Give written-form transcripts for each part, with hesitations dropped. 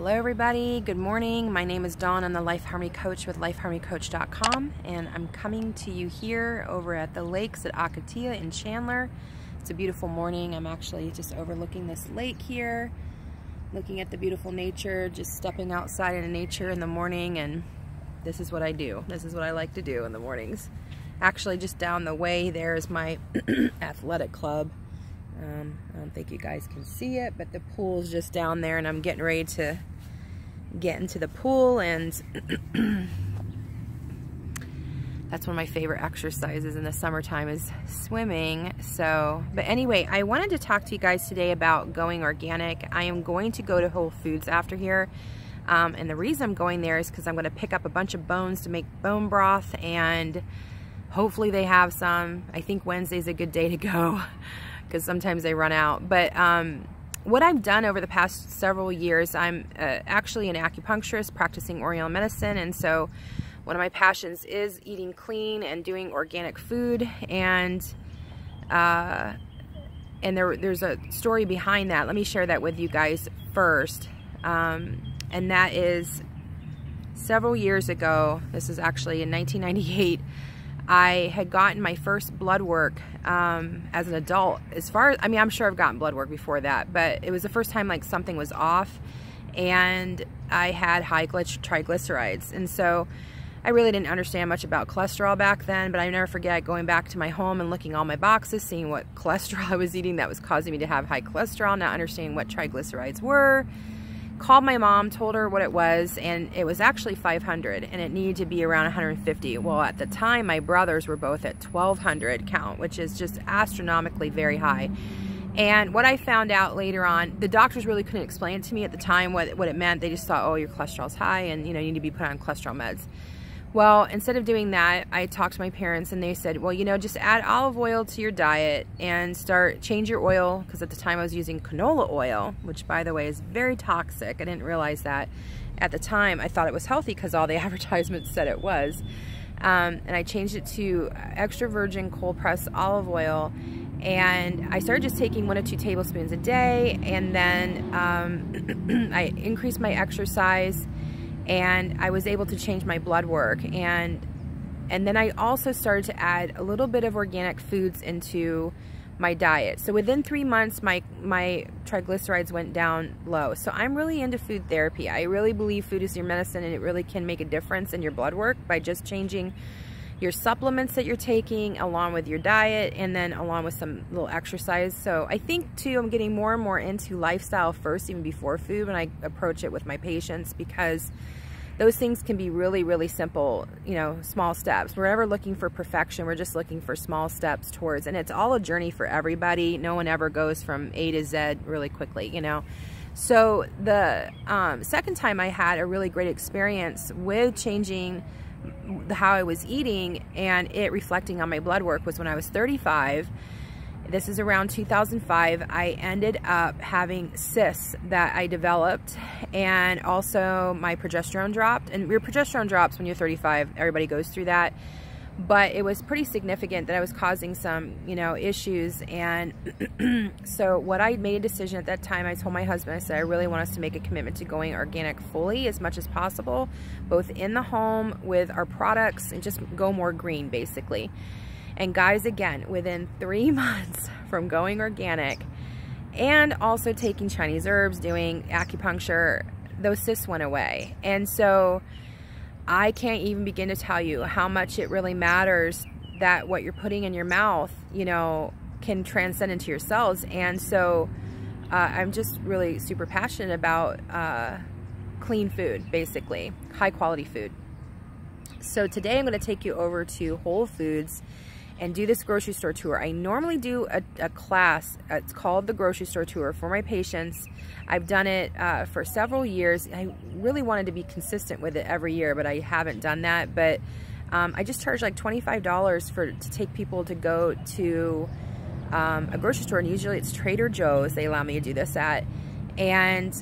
Hello everybody, good morning. My name is Dawn. I'm the Life Harmony Coach with lifeharmonycoach.com, and I'm coming to you here over at the lakes at Akatia in Chandler. It's a beautiful morning. I'm actually just overlooking this lake here, looking at the beautiful nature, just stepping outside into nature in the morning, and this is what I do. This is what I like to do in the mornings. Actually, just down the way there is my athletic club. I don't think you guys can see it, but the pool's just down there, and I'm getting ready to get into the pool, and that's one of my favorite exercises in the summertime is swimming. So, but anyway, I wanted to talk to you guys today about going organic. I am going to go to Whole Foods after here, and the reason I'm going there is because I'm going to pick up a bunch of bones to make bone broth, and hopefully they have some. I think Wednesday's a good day to go, because sometimes they run out. But what I've done over the past several years, I'm actually an acupuncturist practicing Oriental medicine, and so one of my passions is eating clean and doing organic food, and there's a story behind that. Let me share that with you guys first, and that is several years ago. This is actually in 1998. I had gotten my first blood work as an adult. As far as, I mean, I'm sure I've gotten blood work before that, but it was the first time like something was off, and I had high triglycerides. And so I really didn't understand much about cholesterol back then, but I never forget going back to my home and looking all my boxes, seeing what cholesterol I was eating that was causing me to have high cholesterol, not understanding what triglycerides were. Called my mom, told her what it was, and it was actually 500, and it needed to be around 150. Well, at the time, my brothers were both at 1200 count, which is just astronomically very high. And what I found out later on, the doctors really couldn't explain it to me at the time what it meant. They just thought, oh, your cholesterol's high, and you know, you need to be put on cholesterol meds. Well, instead of doing that, I talked to my parents, and they said, well, you know, just add olive oil to your diet and change your oil, because at the time I was using canola oil, which, by the way, is very toxic. I didn't realize that at the time. I thought it was healthy because all the advertisements said it was. And I changed it to extra virgin cold pressed olive oil, and I started just taking 1 to 2 tablespoons a day, and then I increased my exercise, and I was able to change my blood work, and then I also started to add a little bit of organic foods into my diet. So within 3 months, my triglycerides went down low. So I'm really into food therapy. I really believe food is your medicine, and it really can make a difference in your blood work by just changing your supplements that you're taking along with your diet, and then along with some little exercise. So I think too, I'm getting more and more into lifestyle first, even before food, when I approach it with my patients, because those things can be really, really simple, you know, small steps. We're never looking for perfection. We're just looking for small steps towards, and it's all a journey for everybody. No one ever goes from A to Z really quickly, you know. So the second time I had a really great experience with changing how I was eating and it reflecting on my blood work was when I was 35. This is around 2005. I ended up having cysts that I developed, and also my progesterone dropped. And your progesterone drops when you're 35. Everybody goes through that. But it was pretty significant that I was causing some, you know, issues. And so what I made a decision at that time, I told my husband, I said, I really want us to make a commitment to going organic fully as much as possible, both in the home with our products, and just go more green, basically. And guys, again, within 3 months from going organic and also taking Chinese herbs, doing acupuncture, those cysts went away. And so I can't even begin to tell you how much it really matters that what you're putting in your mouth, you know, can transcend into your cells. And so I'm just really super passionate about clean food, basically, high quality food. So today I'm going to take you over to Whole Foods and do this grocery store tour. I normally do a class, it's called the grocery store tour, for my patients. I've done it for several years. I really wanted to be consistent with it every year, but I haven't done that. But I just charge like $25 to take people to go to a grocery store, and usually it's Trader Joe's they allow me to do this at. And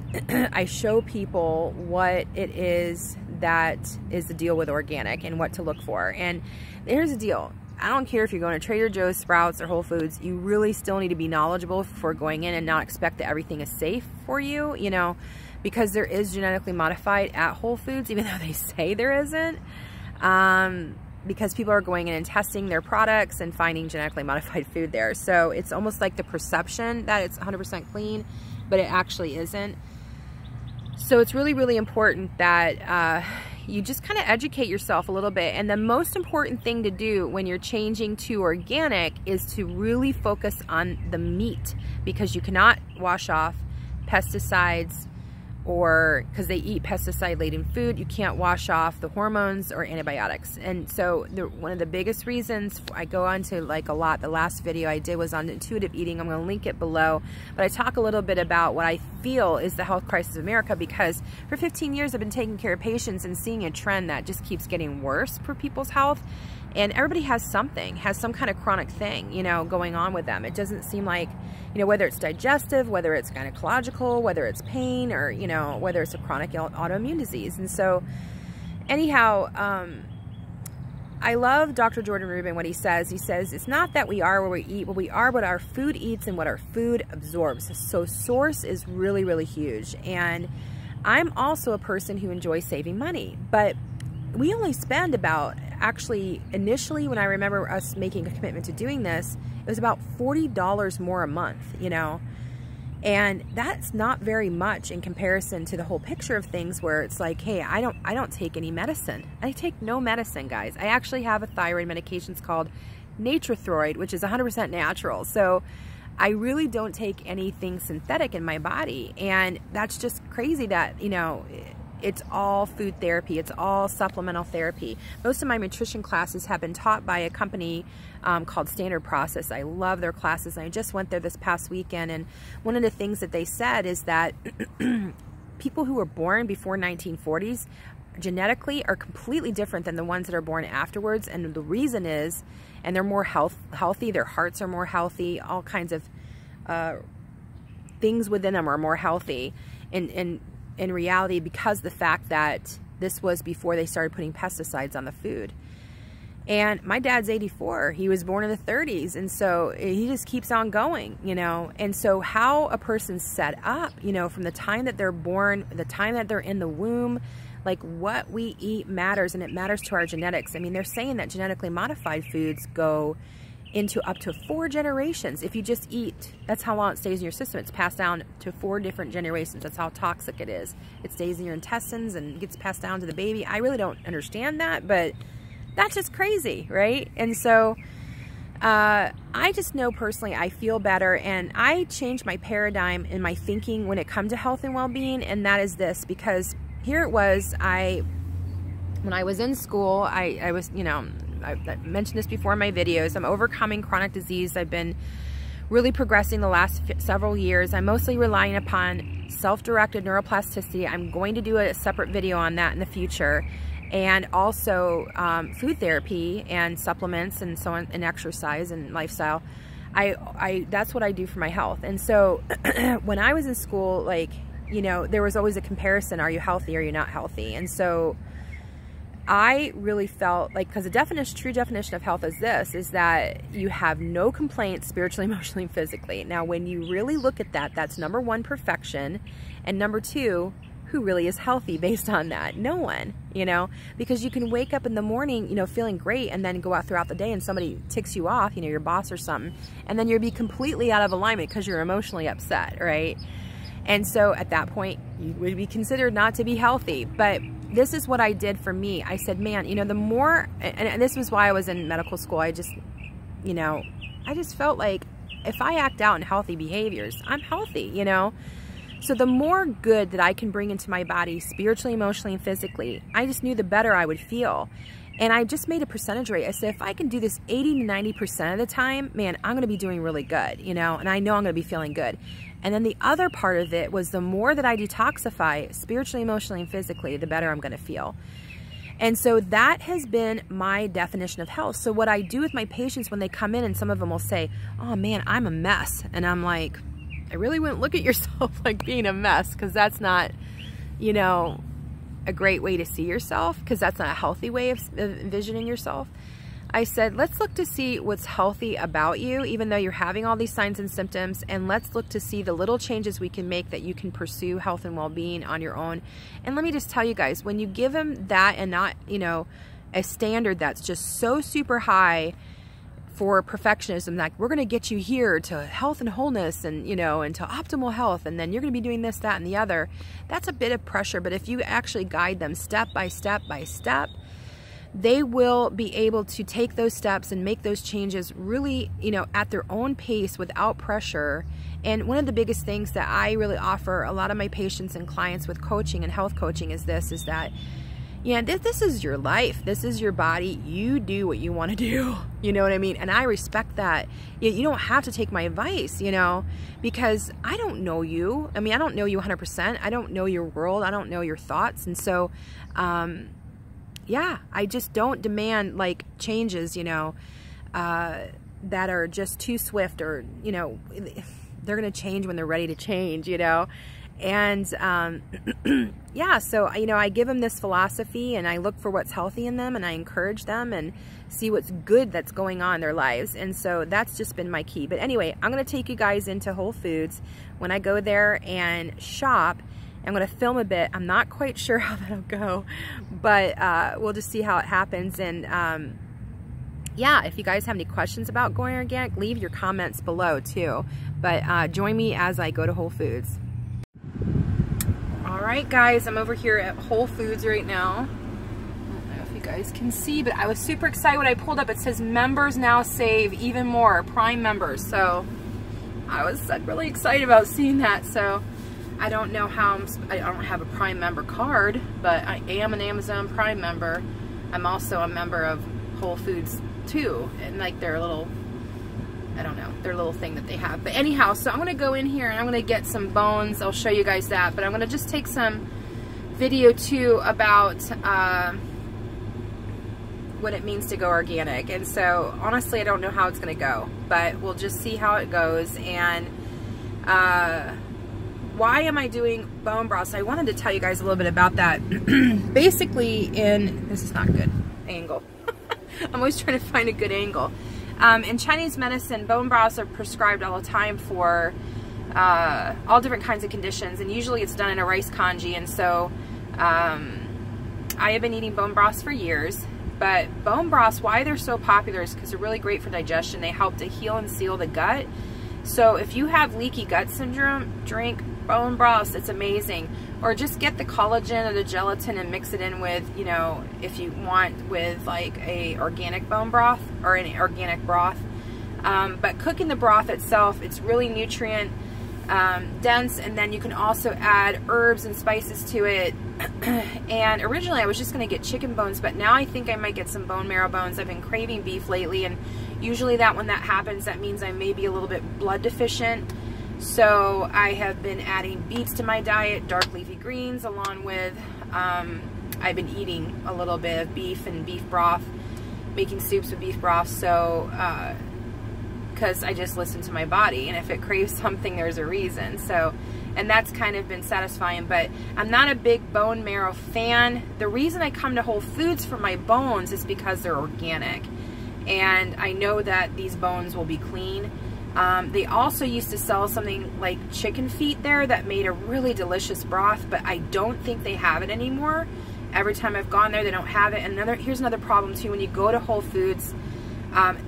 I show people what it is that is the deal with organic and what to look for. And here's the deal. I don't care if you're going to Trader Joe's, Sprouts, or Whole Foods, you really still need to be knowledgeable before going in and not expect that everything is safe for you, you know, because there is genetically modified at Whole Foods, even though they say there isn't, because people are going in and testing their products and finding genetically modified food there. So it's almost like the perception that it's 100% clean, but it actually isn't. So it's really, really important that you just kind of educate yourself a little bit. And the most important thing to do when you're changing to organic is to really focus on the meat, because you cannot wash off pesticides, or because they eat pesticide-laden food, you can't wash off the hormones or antibiotics. And so one of the biggest reasons I go on to like a lot, the last video I did was on intuitive eating. I'm going to link it below, but I talk a little bit about what I feel is the health crisis of America, because for 15 years I've been taking care of patients and seeing a trend that just keeps getting worse for people's health. And everybody has something, has some kind of chronic thing, you know, going on with them. It doesn't seem like, you know, whether it's digestive, whether it's gynecological, whether it's pain, or, you know, whether it's a chronic autoimmune disease. And so anyhow, I love Dr. Jordan Rubin, what he says. He says, it's not that we are where we eat, but we are what our food eats and what our food absorbs. So source is really, really huge. And I'm also a person who enjoys saving money, but we only spend about, actually initially when I remember us making a commitment to doing this, it was about $40 more a month, you know, and that's not very much in comparison to the whole picture of things where it's like, hey, I don't take any medicine. I take no medicine, guys. I actually have a thyroid medication. It's called Natrethroid, which is 100% natural. So I really don't take anything synthetic in my body. And that's just crazy that, you know, it's all food therapy. It's all supplemental therapy. Most of my nutrition classes have been taught by a company called Standard Process. I love their classes. I just went there this past weekend, and one of the things that they said is that people who were born before 1940s genetically are completely different than the ones that are born afterwards. And the reason is, and they're more healthy, their hearts are more healthy, all kinds of things within them are more healthy. In reality, because the fact that this was before they started putting pesticides on the food. And my dad's 84. He was born in the 30s. And so he just keeps on going, you know. And so how a person's set up, you know, from the time that they're born, the time that they're in the womb, like what we eat matters, and it matters to our genetics. I mean, they're saying that genetically modified foods go into up to 4 generations. If you just eat, that's how long it stays in your system. It's passed down to 4 different generations. That's how toxic it is. It stays in your intestines and gets passed down to the baby. I really don't understand that, but that's just crazy, right? And so I just know personally I feel better, and I changed my paradigm in my thinking when it comes to health and well-being, and that is this, because here it was, when I was in school, I was, you know, I mentioned this before in my videos, I'm overcoming chronic disease. I've been really progressing the last several years. I'm mostly relying upon self-directed neuroplasticity. I'm going to do a separate video on that in the future. And also food therapy and supplements and so on, and exercise and lifestyle. That's what I do for my health. And so when I was in school, like, you know, there was always a comparison. Are you healthy? Are you not healthy? And so I really felt like, because the true definition of health is this, is that you have no complaints spiritually, emotionally, and physically. Now, when you really look at that, that's number 1, perfection. And number 2, who really is healthy based on that? No one, you know, because you can wake up in the morning, you know, feeling great, and then go out throughout the day and somebody ticks you off, you know, your boss or something, and then you'll be completely out of alignment because you're emotionally upset, right? And so at that point, you would be considered not to be healthy. But this is what I did for me. I said, man, you know, the more, and this was why I was in medical school, I just, you know, I just felt like if I act out in healthy behaviors, I'm healthy, you know? So the more good that I can bring into my body, spiritually, emotionally, and physically, I just knew the better I would feel. And I just made a percentage rate. I said, if I can do this 80 to 90% of the time, man, I'm going to be doing really good, you know, and I know I'm going to be feeling good. And then the other part of it was the more that I detoxify spiritually, emotionally, and physically, the better I'm going to feel. And so that has been my definition of health. So what I do with my patients when they come in, and some of them will say, oh man, I'm a mess. And I'm like, I really wouldn't look at yourself like being a mess, because that's not, you know, a great way to see yourself, because that's not a healthy way of envisioning yourself. I said, let's look to see what's healthy about you, even though you're having all these signs and symptoms, and let's look to see the little changes we can make that you can pursue health and well-being on your own. And let me just tell you guys, when you give him that and not, you know, a standard that's just so super high for perfectionism, like we're going to get you here to health and wholeness and, you know, and to optimal health, and then you're going to be doing this, that, and the other, that's a bit of pressure. But if you actually guide them step by step by step, they will be able to take those steps and make those changes really, you know, at their own pace without pressure. And one of the biggest things that I really offer a lot of my patients and clients with coaching and health coaching is that, yeah, this is your life. This is your body. You do what you want to do. You know what I mean? And I respect that. You don't have to take my advice, you know, because I don't know you. I mean, I don't know you 100%. I don't know your world. I don't know your thoughts. And so, yeah, I just don't demand like changes, you know, that are just too swift, or, you know, they're going to change when they're ready to change, you know. And yeah, so, you know, I give them this philosophy and I look for what's healthy in them and I encourage them and see what's good that's going on in their lives. And so that's just been my key. But anyway, I'm going to take you guys into Whole Foods when I go there and shop. I'm going to film a bit. I'm not quite sure how that'll go, but we'll just see how it happens. And yeah, if you guys have any questions about going organic, leave your comments below too. But join me as I go to Whole Foods. All right, guys, I'm over here at Whole Foods right now. I don't know if you guys can see, but I was super excited when I pulled up. It says members now save even more, Prime members. So I was really excited about seeing that. So I don't know how I don't have a Prime member card, but I am an Amazon Prime member. I'm also a member of Whole Foods too, and like their little, I don't know, their little thing that they have. But anyhow, so I'm gonna go in here and I'm gonna get some bones. I'll show you guys that, but I'm gonna just take some video too about what it means to go organic. And so honestly, I don't know how it's gonna go, but we'll just see how it goes. And why am I doing bone broth? So I wanted to tell you guys a little bit about that. Basically, this is not a good angle. I'm always trying to find a good angle. In Chinese medicine, bone broths are prescribed all the time for all different kinds of conditions, and usually it's done in a rice congee. And so I have been eating bone broths for years. But bone broths, why they're so popular is because they're really great for digestion. They help to heal and seal the gut. So if you have leaky gut syndrome, drink bone broths. It's amazing. Or just get the collagen or the gelatin and mix it in with, you know, if you want, with like a organic bone broth or an organic broth. But cooking the broth itself, it's really nutrient dense, and then you can also add herbs and spices to it. And originally I was just going to get chicken bones, but now I think I might get some bone marrow bones. I've been craving beef lately, and usually when that happens, that means I may be a little bit blood deficient. So I have been adding beets to my diet, dark leafy greens, along with I've been eating a little bit of beef and beef broth, making soups with beef broth. So because I just listen to my body, and if it craves something, there's a reason. So, and that's kind of been satisfying. But I'm not a big bone marrow fan. The reason I come to Whole Foods for my bones is because they're organic, and I know that these bones will be clean. They also used to sell something like chicken feet there that made a really delicious broth, but I don't think they have it anymore. Every time I've gone there, they don't have it. And here's another problem too. When you go to Whole Foods,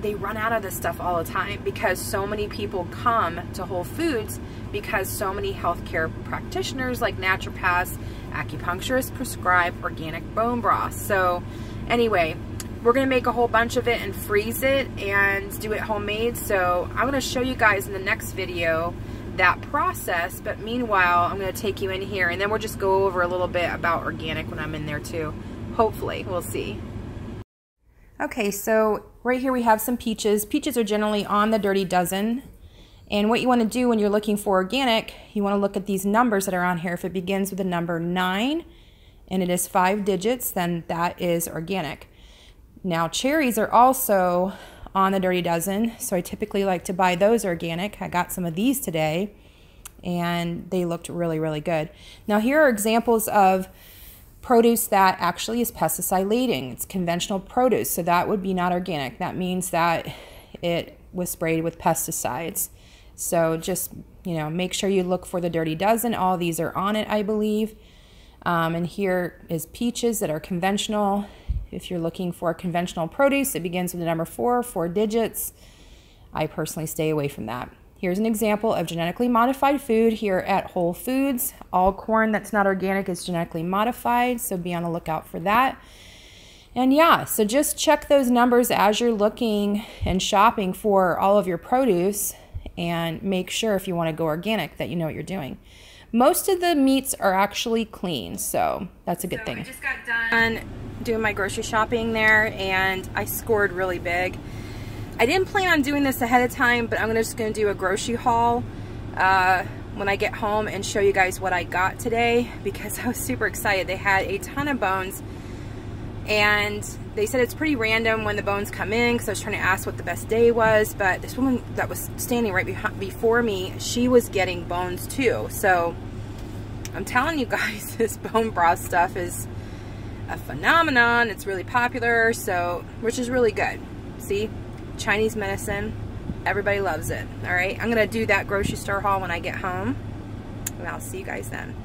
they run out of this stuff all the time, because so many people come to Whole Foods because so many healthcare practitioners like naturopaths, acupuncturists prescribe organic bone broth. So anyway, we're going to make a whole bunch of it and freeze it and do it homemade. So I'm going to show you guys in the next video that process. But meanwhile, I'm going to take you in here, and then we'll just go over a little bit about organic when I'm in there too. Hopefully, we'll see. Okay, so right here we have some peaches. Peaches are generally on the Dirty Dozen. And what you want to do when you're looking for organic, you want to look at these numbers that are on here. If it begins with the number 9 and it is 5 digits, then that is organic. Now, cherries are also on the Dirty Dozen, so I typically like to buy those organic. I got some of these today, and they looked really, really good. Now, here are examples of produce that actually is pesticide laden. It's conventional produce, so that would be not organic. That means that it was sprayed with pesticides. So just, you know, make sure you look for the Dirty Dozen. All these are on it, I believe. And here is peaches that are conventional. If you're looking for conventional produce, it begins with the number 4 digits. I personally stay away from that. Here's an example of genetically modified food here at Whole Foods. All corn that's not organic is genetically modified, so be on the lookout for that. And yeah, so just check those numbers as you're looking and shopping for all of your produce, and make sure if you want to go organic that you know what you're doing. Most of the meats are actually clean, so that's a good thing. I just got done doing my grocery shopping there, and I scored really big. I didn't plan on doing this ahead of time, but I'm just going to do a grocery haul when I get home and show you guys what I got today, because I was super excited. They had a ton of bones, and they said it's pretty random when the bones come in, because I was trying to ask what the best day was, but this woman that was standing right before me, she was getting bones too. So I'm telling you guys, this bone broth stuff is a phenomenon. It's really popular, so, which is really good. See, Chinese medicine, everybody loves it. All right, I'm gonna do that grocery store haul when I get home, and I'll see you guys then.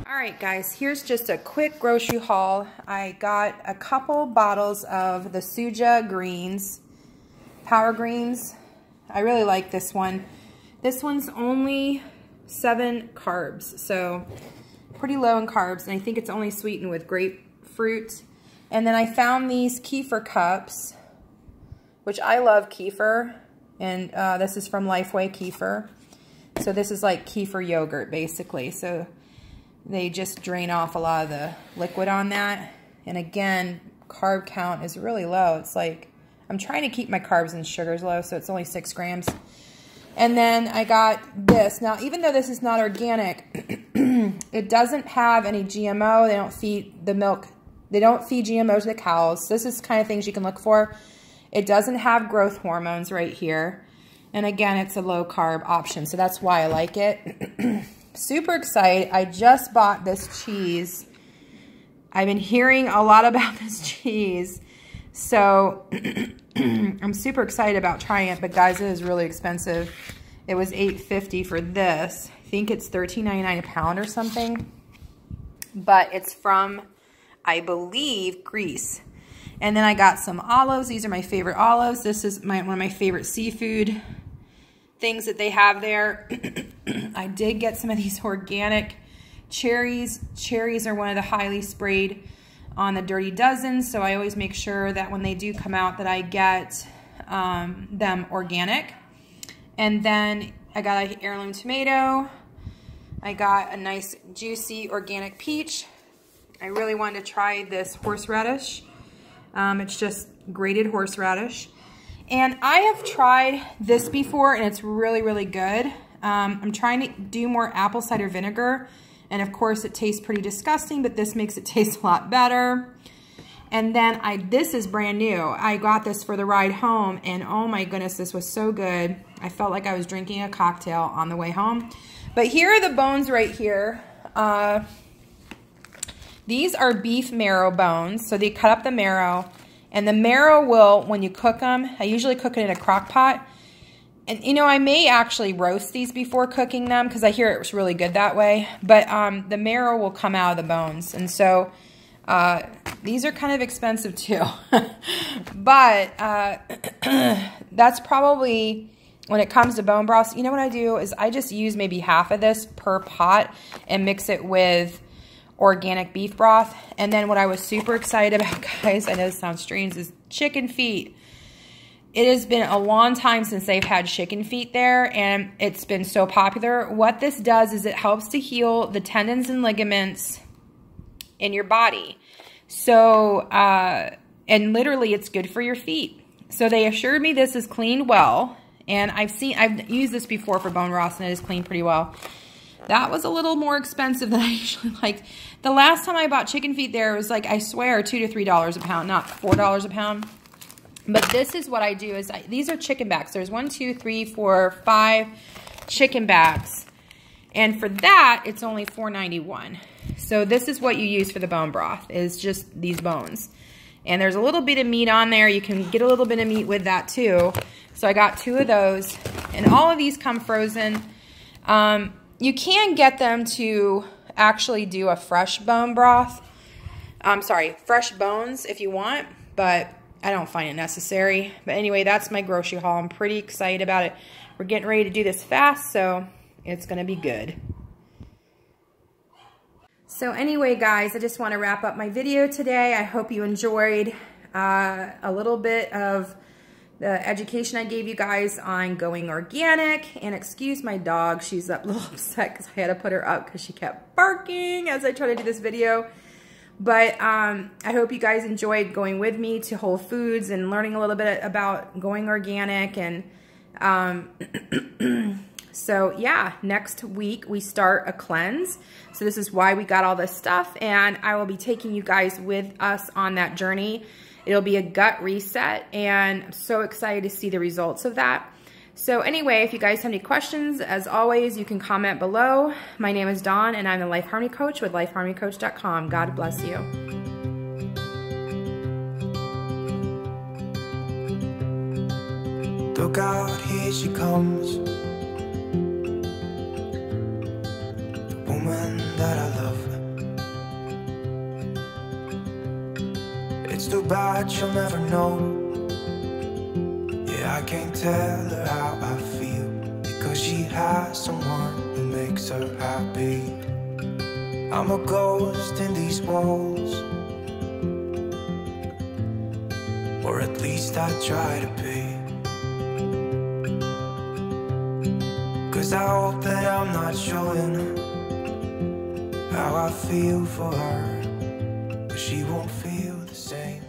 All right, guys, here's just a quick grocery haul. I got a couple bottles of the Suja greens, power greens. I really like this one. This one's only 7 carbs, so pretty low in carbs, and I think it's only sweetened with grapefruit. And then I found these Kefir Cups, which I love kefir, and this is from Lifeway Kefir. So this is like kefir yogurt, basically. So they just drain off a lot of the liquid on that. And again, carb count is really low. It's like, I'm trying to keep my carbs and sugars low, so it's only 6 grams. And then I got this. Now, even though this is not organic, it doesn't have any GMO. They don't feed the milk. They don't feed GMO to the cows. This is kind of things you can look for. It doesn't have growth hormones right here. And again, it's a low carb option, so that's why I like it. Super excited. I just bought this cheese. I've been hearing a lot about this cheese, so I'm super excited about trying it, but guys, it is really expensive. It was $8.50 for this. I think it's $13.99 a pound or something, but it's from, I believe, Greece. And then I got some olives. These are my favorite olives. This is one of my favorite seafood things that they have there. I did get some of these organic cherries. Cherries are one of the highly sprayed on the Dirty Dozen, so I always make sure that when they do come out that I get them organic. And then I got a Heirloom Tomato. I got a nice juicy organic peach. I really wanted to try this horseradish. It's just grated horseradish. And I have tried this before, and it's really, really good. I'm trying to do more apple cider vinegar. And of course, it tastes pretty disgusting, but this makes it taste a lot better. And then this is brand new. I got this for the ride home, and oh my goodness, this was so good. I felt like I was drinking a cocktail on the way home. But here are the bones right here. These are beef marrow bones. So they cut up the marrow, and the marrow will, when you cook them, I usually cook it in a crock pot. And you know, I may actually roast these before cooking them because I hear it was really good that way. But the marrow will come out of the bones. And so these are kind of expensive too. But that's probably, when it comes to bone broths, you know what I do is I just use maybe half of this per pot and mix it with organic beef broth. And then what I was super excited about, guys, I know this sounds strange, is chicken feet. It has been a long time since they've had chicken feet there, and it's been so popular. What this does is it helps to heal the tendons and ligaments in your body. So, and literally it's good for your feet. So they assured me this is cleaned well, and I've used this before for bone broth, and it is cleaned pretty well. That was a little more expensive than I usually like. The last time I bought chicken feet there, it was like, I swear, $2 to $3 a pound, not $4 a pound. But this is what I do is, these are chicken backs. There's 1, 2, 3, 4, 5 chicken backs. And for that, it's only $4.91. So this is what you use for the bone broth, is just these bones. And there's a little bit of meat on there. You can get a little bit of meat with that too. So I got 2 of those. And all of these come frozen. You can get them to actually do a fresh bone broth. Fresh bones if you want, but I don't find it necessary. But anyway, that's my grocery haul. I'm pretty excited about it. We're getting ready to do this fast, so it's gonna be good. So anyway, guys, I just want to wrap up my video today. I hope you enjoyed a little bit of the education I gave you guys on going organic. And excuse my dog, she's a little upset because I had to put her up because she kept barking as I tried to do this video. But I hope you guys enjoyed going with me to Whole Foods and learning a little bit about going organic. And so yeah, next week we start a cleanse. So this is why we got all this stuff, and I will be taking you guys with us on that journey. It'll be a gut reset, and I'm so excited to see the results of that. So anyway, if you guys have any questions, as always, you can comment below. My name is Dawn, and I'm the Life Harmony Coach with lifeharmonycoach.com. God bless you. Look out, here she comes, the woman that I love. It's too bad she'll never know. Yeah, I can't tell her how I feel, because she has someone who makes her happy. I'm a ghost in these walls, or at least I try to be. 'Cause I hope that I'm not showing how I feel for her, but she won't feel the same.